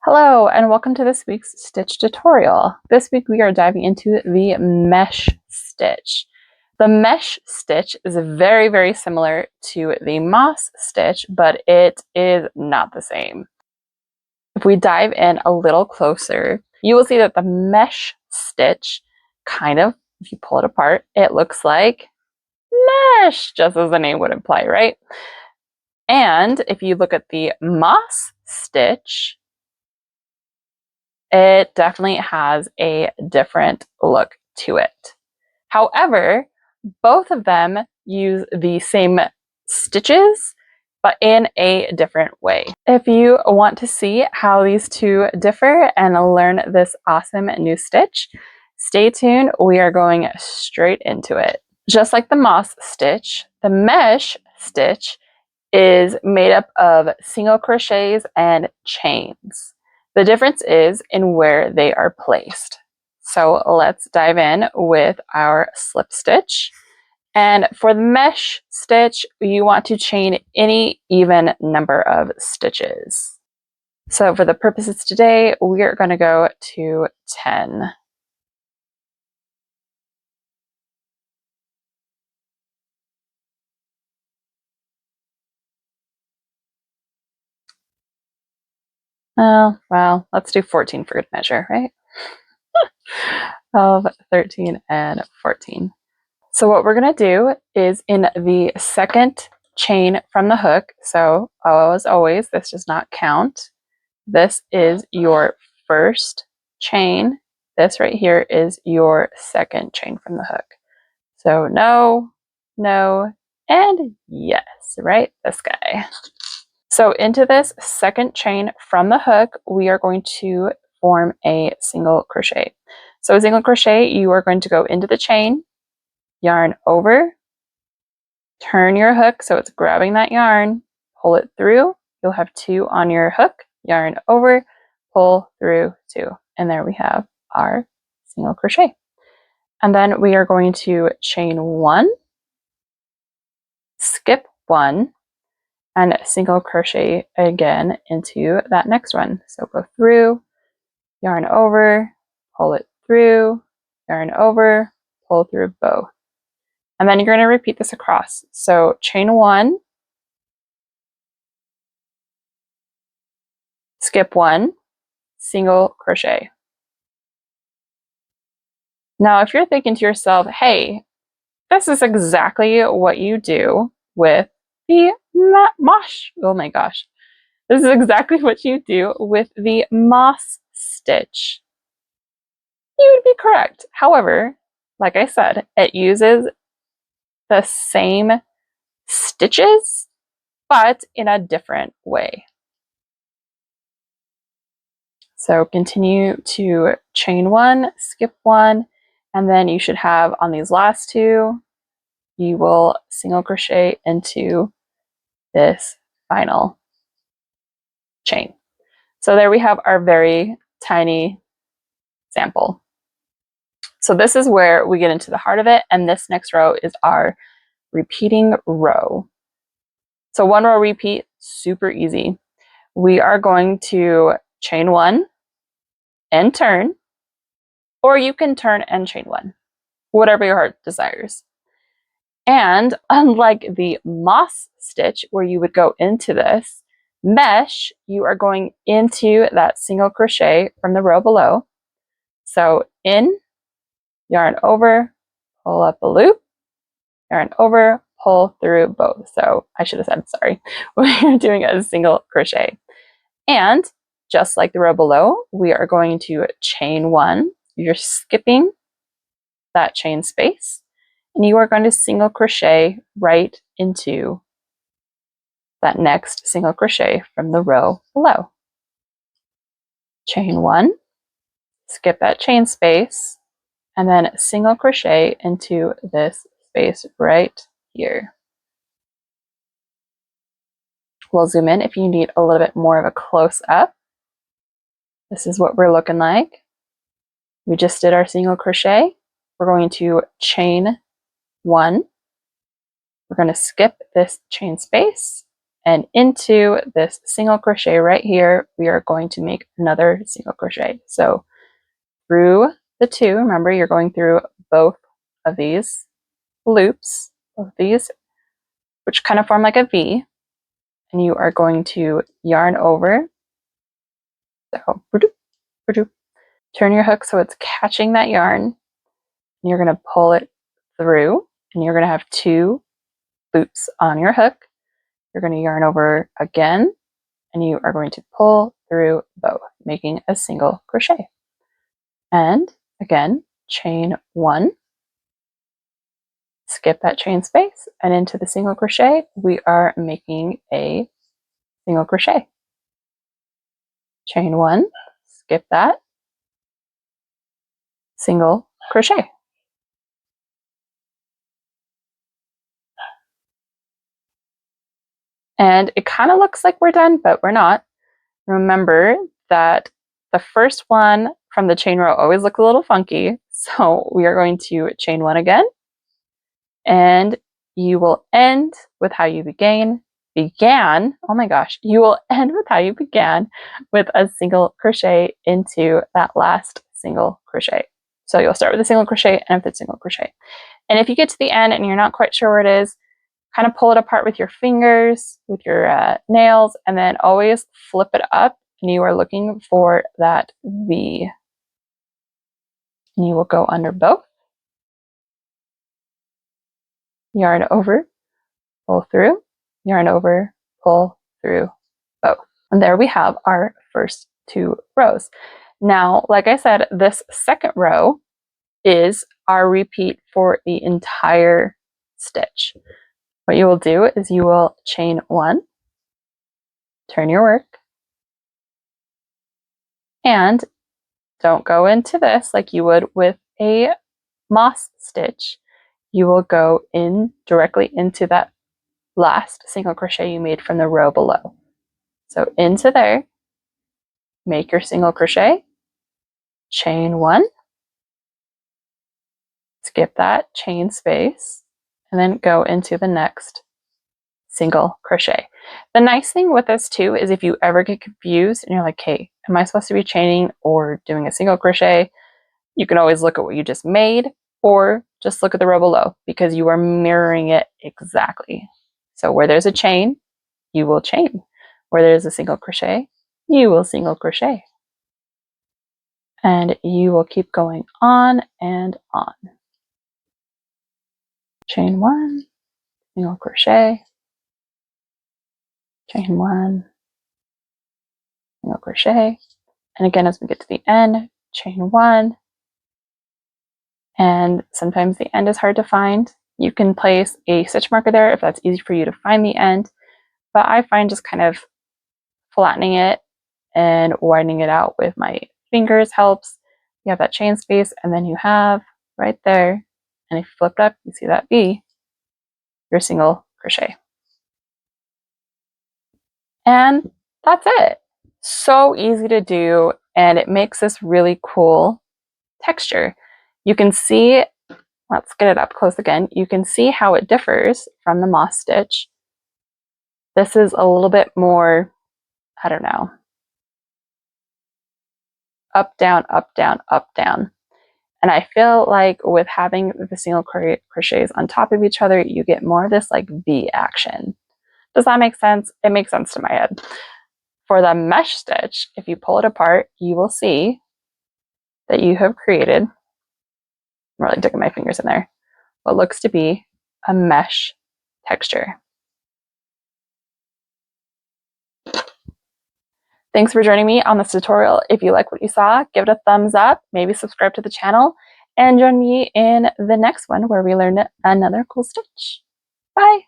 Hello and welcome to this week's stitch tutorial. This week we are diving into the mesh stitch. The mesh stitch is very similar to the moss stitch, but it is not the same. If we dive in a little closer, you will see that the mesh stitch if you pull it apart, it looks like mesh, just as the name would imply, right? And if you look at the moss stitch, it definitely has a different look to it. However, both of them use the same stitches, but in a different way. If you want to see how these two differ and learn this awesome new stitch, stay tuned. We are going straight into it. Just like the moss stitch, the mesh stitch is made up of single crochets and chains. The difference is in where they are placed. So let's dive in with our slip stitch. And for the mesh stitch, you want to chain any even number of stitches. So for the purposes today, we are going to go to 10. Oh, well, let's do 14 for good measure, right? 12, 13, and 14. So what we're going to do is in the second chain from the hook, so as always, this does not count. This is your first chain. This right here is your second chain from the hook. So no, no, and yes, right? This guy. So into this second chain from the hook, we are going to form a single crochet. So a single crochet, you are going to go into the chain, yarn over, turn your hook so it's grabbing that yarn, pull it through. You'll have 2 on your hook, yarn over, pull through 2. And there we have our single crochet. And then we are going to chain 1, skip 1, and single crochet again into that next one. So go through, yarn over, pull it through, yarn over, pull through both. And then you're going to repeat this across. So chain 1, skip 1, single crochet. Now, if you're thinking to yourself, hey, this is exactly what you do with the mosh. Oh my gosh. This is exactly what you do with the moss stitch. You would be correct. However, like I said, it uses the same stitches, but in a different way. So continue to chain 1, skip 1, and then you should have on these last 2, you will single crochet into this final chain. So there we have our very tiny sample. So this is where we get into the heart of it, and this next row is our repeating row. So 1 row repeat, super easy. We are going to chain 1 and turn, or you can turn and chain 1, whatever your heart desires. And unlike the moss stitch where you would go into this mesh, you are going into that single crochet from the row below. So in, yarn over, pull up a loop, yarn over, pull through both. So I should have said, sorry, we're doing a single crochet. And just like the row below, we are going to chain 1. You're skipping that chain space, and you are going to single crochet right into that next single crochet from the row below. Chain 1, skip that chain space, and then single crochet into this space right here. We'll zoom in if you need a little bit more of a close up. This is what we're looking like. We just did our single crochet. We're going to chain 1. We're going to skip this chain space, And into this single crochet right here, we are going to make another single crochet. So through the two, remember you're going through both of these loops, both of these, which kind of form like a V, and you are going to yarn over. So turn your hook so it's catching that yarn, and you're going to pull it through, and you're going to have two loops on your hook. You're going to yarn over again, and you are going to pull through both, making a single crochet. And again, chain one, skip that chain space, and into the single crochet, we are making a single crochet. Chain one, skip that, single crochet. And it kind of looks like we're done, but we're not. Remember that the first one from the chain row always looks a little funky. So we are going to chain one again, and you will end with how you began. Oh my gosh, you will end with how you began, with a single crochet into that last single crochet. So you'll start with a single crochet and with a single crochet. And if you get to the end and you're not quite sure where it is, kind of pull it apart with your fingers, with your nails, and then always flip it up, and you are looking for that V. And you will go under both, yarn over, pull through, yarn over, pull through both. And there we have our first two rows. Now, like I said, this second row is our repeat for the entire stitch. What you will do is you will chain one, turn your work, and don't go into this like you would with a moss stitch. You will go in directly into that last single crochet you made from the row below. So into there, make your single crochet, chain one, skip that chain space, and then go into the next single crochet. The nice thing with this too is if you ever get confused and you're like, hey, am I supposed to be chaining or doing a single crochet? You can always look at what you just made, or just look at the row below, because you are mirroring it exactly. So where there's a chain, you will chain. Where there's a single crochet, you will single crochet. And you will keep going on and on. Chain one, single crochet, chain one, single crochet. And again, as we get to the end, chain one. And sometimes the end is hard to find. You can place a stitch marker there if that's easy for you to find the end. But I find just kind of flattening it and widening it out with my fingers helps. You have that chain space, and then you have right there, and if you flipped up, you see that V, your single crochet. And that's it. So easy to do, and it makes this really cool texture. You can see, let's get it up close again. You can see how it differs from the moss stitch. This is a little bit more, I don't know, up, down, up, down, up, down. And I feel like with having the single crochets on top of each other, you get more of this like V action. Does that make sense? It makes sense to my head. For the mesh stitch, if you pull it apart, you will see that you have created, I'm really digging my fingers in there, what looks to be a mesh texture. Thanks for joining me on this tutorial. If you like what you saw, give it a thumbs up, maybe subscribe to the channel, and join me in the next one where we learn another cool stitch. Bye!